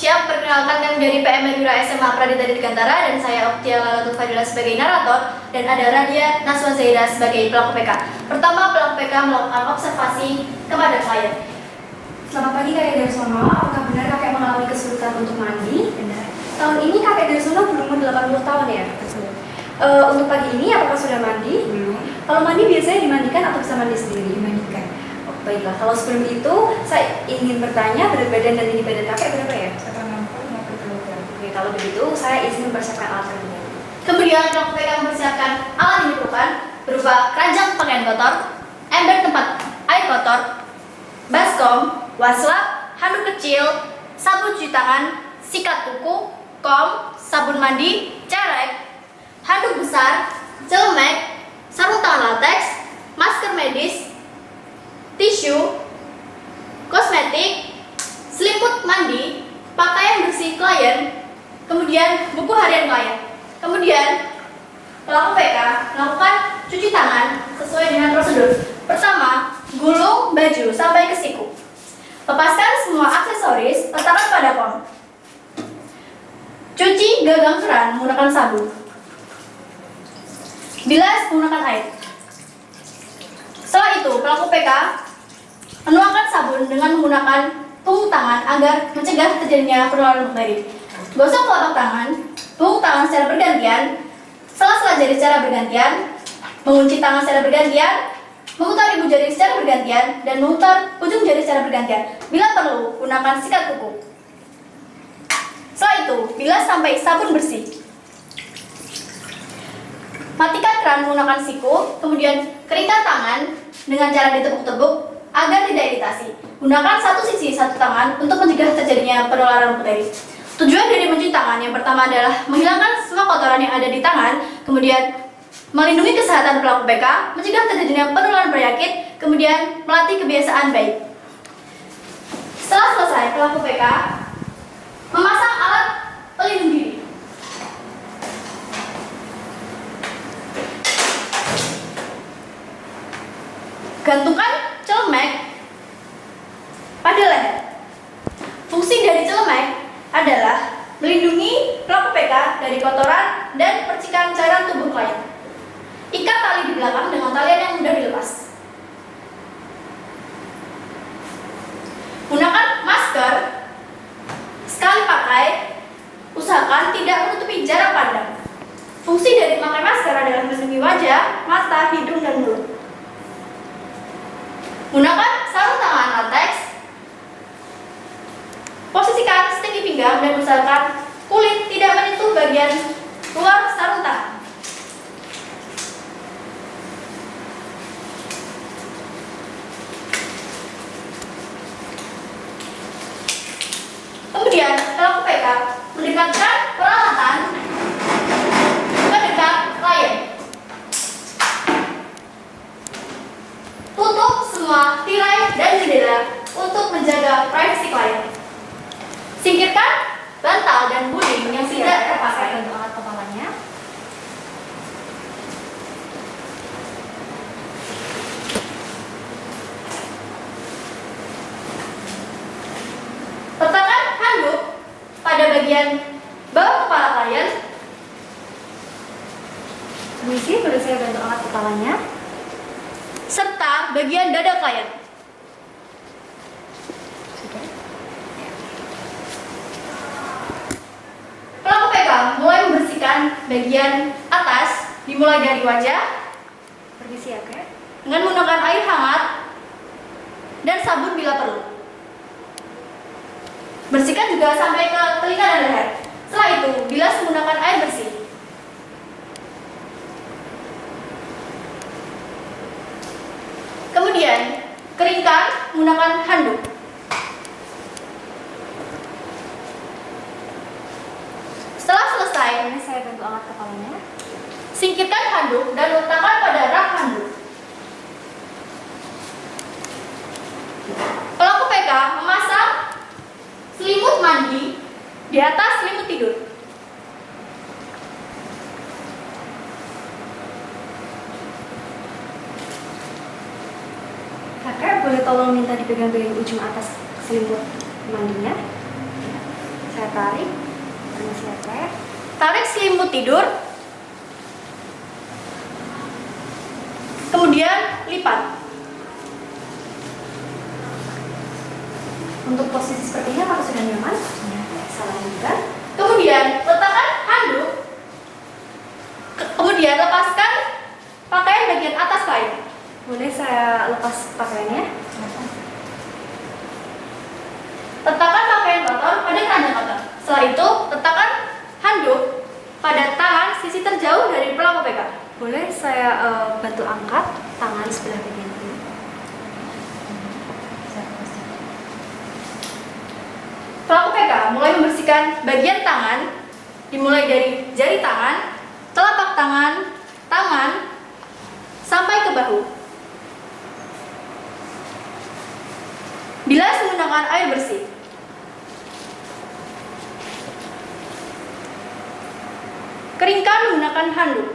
Siap, perkenalkan kami dari PM Madura SMA Pradita Dirgantara dan saya Oktia Lalatul Fadila sebagai narator dan ada Radia Naswa Zaida sebagai pelaku PK. Pertama, pelaku PK melakukan observasi kepada klien. Selamat pagi Kakek Darsono, apakah benar kakek mengalami kesulitan untuk mandi? Benar. Tahun ini Kakek Darsono berumur 80 tahun ya? Betul. Untuk pagi ini apakah sudah mandi? Belum. Kalau mandi biasanya dimandikan atau bisa mandi sendiri? Dimandikan. Oh, baiklah, kalau sebelum itu saya ingin bertanya berat badan dan tinggi badan kakek berapa ya? 160 kg. Oke, kalau begitu saya izin mempersiapkan alat kandungan. Kemudian pelaku PK mempersiapkan alat yang diperlukan berupa keranjang pakaian kotor, ember tempat air kotor, baskom, wastafel, handuk kecil, sabun cuci tangan, sikat kuku, kom, sabun mandi, cerek, handuk besar, celemek, sarung tangan latex, masker medis, tisu, kosmetik, selimut mandi, pakaian bersih klien, kemudian buku harian klien. Kemudian pelaku PK melakukan cuci tangan sesuai dengan prosedur. Pertama, gulung baju sampai ke siku. Lepaskan semua aksesoris, letakkan pada kom. Cuci gagang keran menggunakan sabun. Bilas menggunakan air. Setelah itu, pelaku PK menuangkan sabun dengan menggunakan tunggu tangan agar mencegah terjadinya penularan bakteri. Gosok telapak tangan, tunggu tangan secara bergantian, sela-sela jari secara bergantian, mengunci tangan secara bergantian, memutar ibu jari secara bergantian, dan memutar ujung jari secara bergantian. Bila perlu, gunakan sikat kuku. Setelah itu, bilas sampai sabun bersih. Matikan keran menggunakan siku, kemudian keringkan tangan dengan cara ditepuk-tepuk agar tidak iritasi. Gunakan satu sisi satu tangan untuk mencegah terjadinya penularan bakteri. Tujuan dari mencuci tangan yang pertama adalah menghilangkan semua kotoran yang ada di tangan, kemudian melindungi kesehatan pelaku PK, mencegah terjadinya penularan penyakit, kemudian melatih kebiasaan baik. Setelah selesai, pelaku PK memasang alat pelindung diri. Gantungkan celemek pada leher. Fungsi dari celemek adalah melindungi pelaku PK dari kotoran dan percikan cairan tubuh klien. Ikat tali di belakang dengan talian yang mudah dilepas. Gunakan masker sekali pakai, usahakan tidak menutupi jarak pandang. Fungsi dari memakai masker adalah melindungi wajah, mata, hidung, dan mulut. Gunakan sarung tangan latex. Posisikan stik di pinggang dan usahakan kulit tidak menyentuh bagian luar sarung tangan. Kemudian pelaku PK mendekatkan peralatan ke dekat klien. Tutup semua tirai dan jendela untuk menjaga privasi klien. Singkirkan bantal dan buding yang tidak terpakai. Untuk alat kepalanya. Letakkan handuk pada bagian bawah kepala klien. Permisi, boleh saya bantu alat kepalanya? Serta bagian dada klien. Pelaku PK mulai membersihkan bagian atas, dimulai dari wajah Permisi ya kak. dengan menggunakan air hangat dan sabun bila perlu. Bersihkan juga sampai ke telinga dan leher. Setelah itu, bilas menggunakan air bersih. Kemudian, keringkan menggunakan handuk. Setelah selesai, Boleh saya bantu alat kepalanya? singkirkan handuk dan letakkan pada rak handuk. Pelaku PK memasang selimut mandi di atas selimut tidur. Kakak boleh tolong minta dipegang dari ujung atas selimut mandinya? Ya. Saya saya tarik. Permisi ya Kak. Tarik selimut tidur. Kemudian lipat. Untuk posisi seperti ini apakah sudah nyaman? Ya, saya lanjutkan. Kemudian letakkan handuk. Kemudian lepaskan pakaian bagian atas kain. Boleh saya lepas pakaiannya? Letakkan pakaian kotor pada keranjang kotor. Setelah itu, letakkan handuk pada tangan sisi terjauh dari pelaku PK. Boleh saya bantu angkat tangan sebelah bagian kiri? Pelaku PK mulai membersihkan bagian tangan, dimulai dari jari tangan, telapak tangan, tangan, sampai ke bahu. Bilas menggunakan air bersih. Keringkan menggunakan handuk.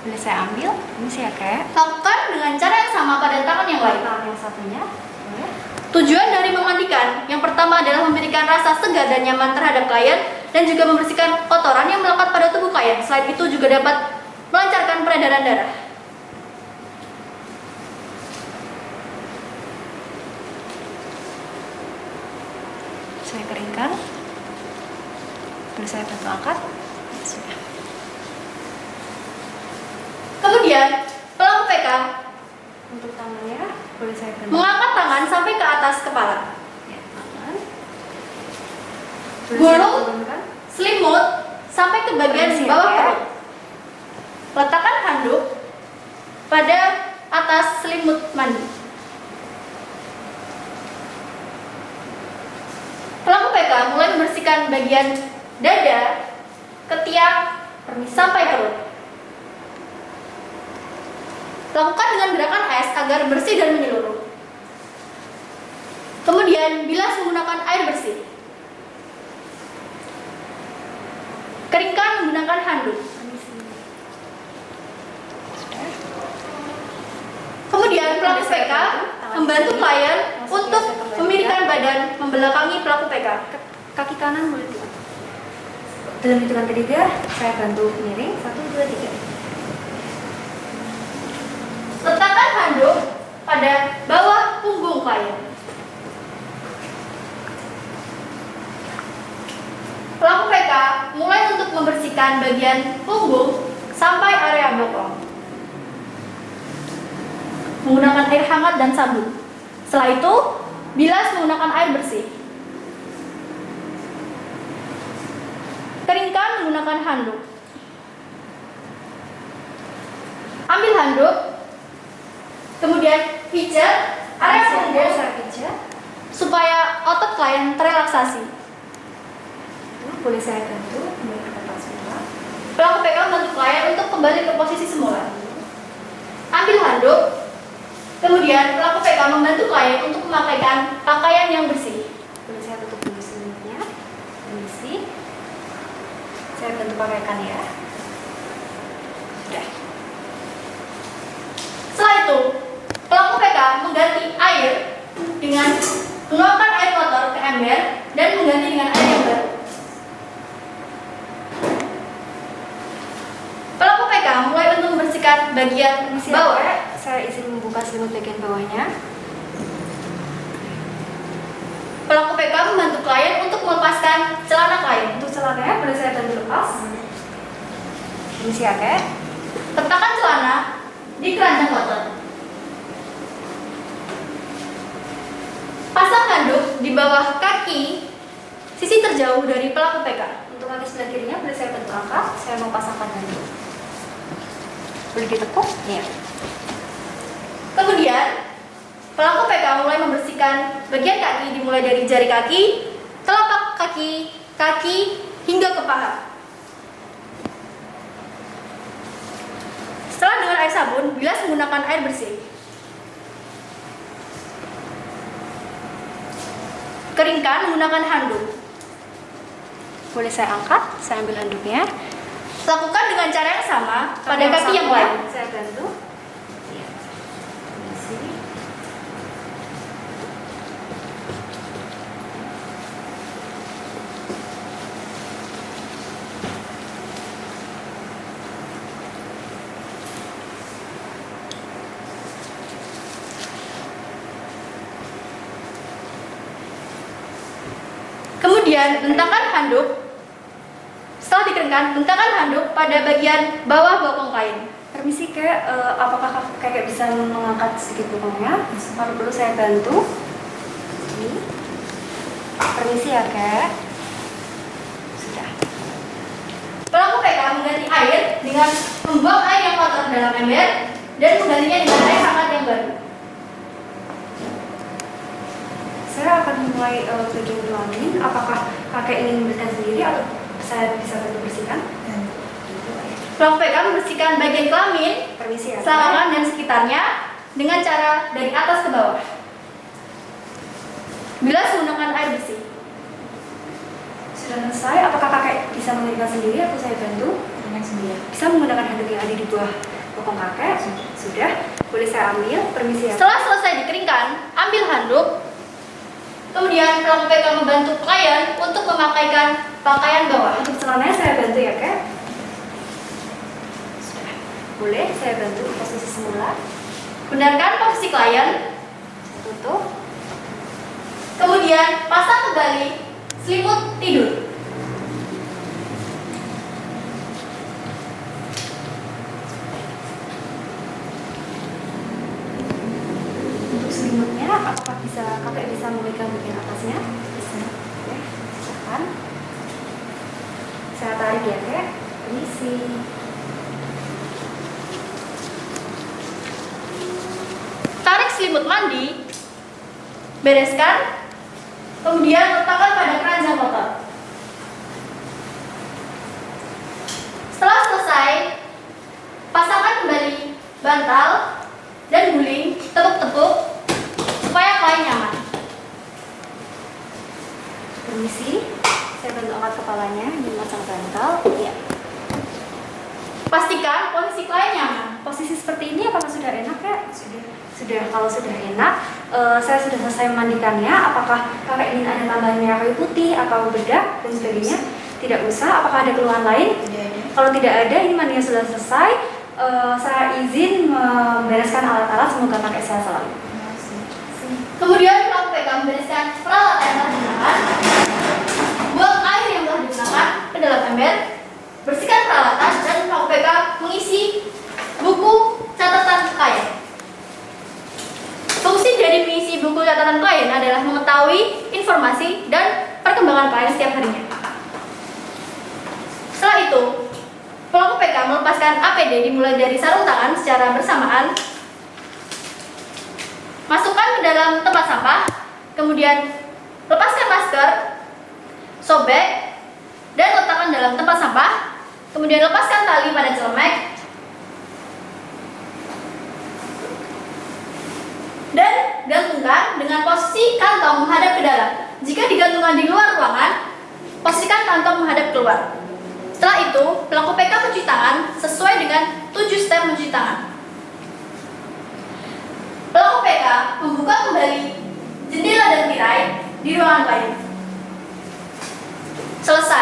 Boleh saya ambil? Ini saya Kak. Lakukan dengan cara yang sama pada tangan yang lain. Tangan yang satunya. Boleh. Tujuan dari memandikan yang pertama adalah memberikan rasa segar dan nyaman terhadap klien dan juga membersihkan kotoran yang melekat pada tubuh klien. Selain itu juga dapat melancarkan peredaran darah. Saya keringkan. Boleh saya bantu angkat? Sudah. Kemudian, pelaku PK Untuk tangannya, boleh saya bantu? mengangkat tangan sampai ke atas kepala. Ya, tangan. Gulung saya turunkan? selimut sampai ke bagian Permisi ya, bawah Kak. perut. Letakkan handuk pada atas selimut mandi. Pelaku PK mulai membersihkan bagian dada, ketiak, Permisi, sampai Kak. perut. Lakukan dengan gerakan S agar bersih dan menyeluruh. Kemudian bilas menggunakan air bersih. Keringkan menggunakan handuk. Permisi. Sudah. Kemudian pelaku PK membantu klien untuk memirikan badan membelakangi pelaku PK. Kaki kanan boleh diangkat. Dalam hitungan ketiga, saya bantu miring. 1, 2, 3. Letakkan handuk pada bawah punggung klien. Pelaku PK mulai untuk membersihkan bagian punggung sampai area bokong menggunakan air hangat dan sabun. Setelah itu, bilas menggunakan air bersih. Keringkan menggunakan handuk. Ambil handuk, kemudian pijat area punggung Saya pijat. supaya otot klien terrelaksasi. Boleh saya bantu kembali ke tempat semula. Pelaku PK membantu klien untuk kembali ke posisi semula. Ambil handuk, kemudian pelaku PK membantu klien untuk memakaikan pakaian yang bersih. Boleh saya tutup dulu selimutnya. Permisi. Saya bantu pakaikan ya. Sudah. Setelah itu, pelaku PK mengganti air dengan menuangkan air kotor ke ember dan mengganti dengan air yang baru. Pelaku PK mulai untuk membersihkan bagian Permisi bawah. ya, Kak. Saya izin membuka selimut bagian bawahnya. Pelaku PK membantu klien untuk melepaskan celana klien. Untuk celananya boleh saya bantu lepas. Permisi ya, Kak. Letakkan celana di keranjang kotor. Pasang handuk di bawah kaki sisi terjauh dari pelaku PK. Untuk kaki sebelah kirinya boleh saya bantu angkat. Saya mau pasangkan handuk. Boleh ditekuk? Iya. Kemudian, pelaku PK mulai membersihkan bagian kaki dimulai dari jari kaki, telapak kaki, kaki, hingga ke paha. Setelah dengan air sabun, bilas menggunakan air bersih. Keringkan menggunakan handuk. Boleh saya angkat? Saya ambil handuknya. Lakukan dengan cara yang sama pada kaki yang lain. Saya bantu. Iya. Permisi. Kemudian bentangkan handuk. Setelah dikeringkan, bentangkan handuk pada bagian bawah bokong kain. Permisi kak, apakah kakek bisa mengangkat sedikit bokongnya? Kalau perlu saya bantu. Ini. Permisi ya kak. Sudah. Pelaku PK mengganti air dengan membuang air yang kotor dalam ember dan menggantinya dengan air hangat yang baru. Saya akan mulai bagian kelamin. Apakah kakek ingin membersihkan sendiri atau saya bisa bantu bersihkan? Pelaku PK membersihkan bagian kelamin, Permisi ya kak. selangkangan dan sekitarnya dengan cara dari atas ke bawah. Bilas menggunakan air bersih. Sudah selesai. Apakah kakek bisa mengeringkan sendiri atau saya bantu? Dengan sendiri. Bisa menggunakan handuk yang ada di bawah bokong kakek? Sudah. Boleh saya ambil? Permisi ya. Setelah selesai dikeringkan, ambil handuk. Kemudian pelaku PK membantu klien untuk memakaikan pakaian bawah. Untuk celananya saya bantu ya kak. Sudah. Boleh saya bantu posisi semula. Benarkan posisi klien. Saya tutup. Kemudian pasang kembali selimut tidur. Untuk selimutnya, apakah kakek bisa memegang bagian atasnya? Bisa. Ya, silakan. Saya tarik ya kak. Permisi. Tarik selimut mandi. Bereskan. Kemudian letakkan pada keranjang kotor. Setelah selesai, pasangkan kembali bantal dan guling tepuk-tepuk supaya klien nyaman. Permisi. Saya bantu angkat kepalanya dan memasang bantal. Ya. Pastikan posisi klien nyaman. Posisi seperti ini apakah sudah enak kak? Sudah. Kalau sudah enak, saya sudah selesai memandikannya. Apakah kakek ingin ada tambahan minyak kayu putih atau bedak dan sebagainya? Tidak usah. Apakah ada keluhan lain? Tidak ada. Kalau tidak ada, ini mandinya sudah selesai. Saya izin membereskan alat-alat. Semoga kakek sehat selalu. Terima kasih. Kemudian pelaku PK membereskan peralatan yang telah digunakan, buang air yang telah digunakan ke dalam ember, bersihkan peralatan dan pelaku PK mengisi buku catatan klien. Fungsi dari mengisi buku catatan klien adalah mengetahui informasi dan perkembangan klien setiap harinya. Setelah itu, pelaku PK melepaskan APD dimulai dari sarung tangan secara bersamaan. Masukkan ke dalam tempat sampah, kemudian lepaskan masker, sobek, dan letakkan dalam tempat sampah. Kemudian lepaskan tali pada celemek, dan gantungkan dengan posisi kantong menghadap ke dalam. Jika digantungkan di luar ruangan, posisikan kantong menghadap keluar. Setelah itu, pelaku PK mencuci tangan sesuai dengan 7 step mencuci tangan. Pelaku PK membuka kembali jendela dan tirai di ruangan lain. Selesai.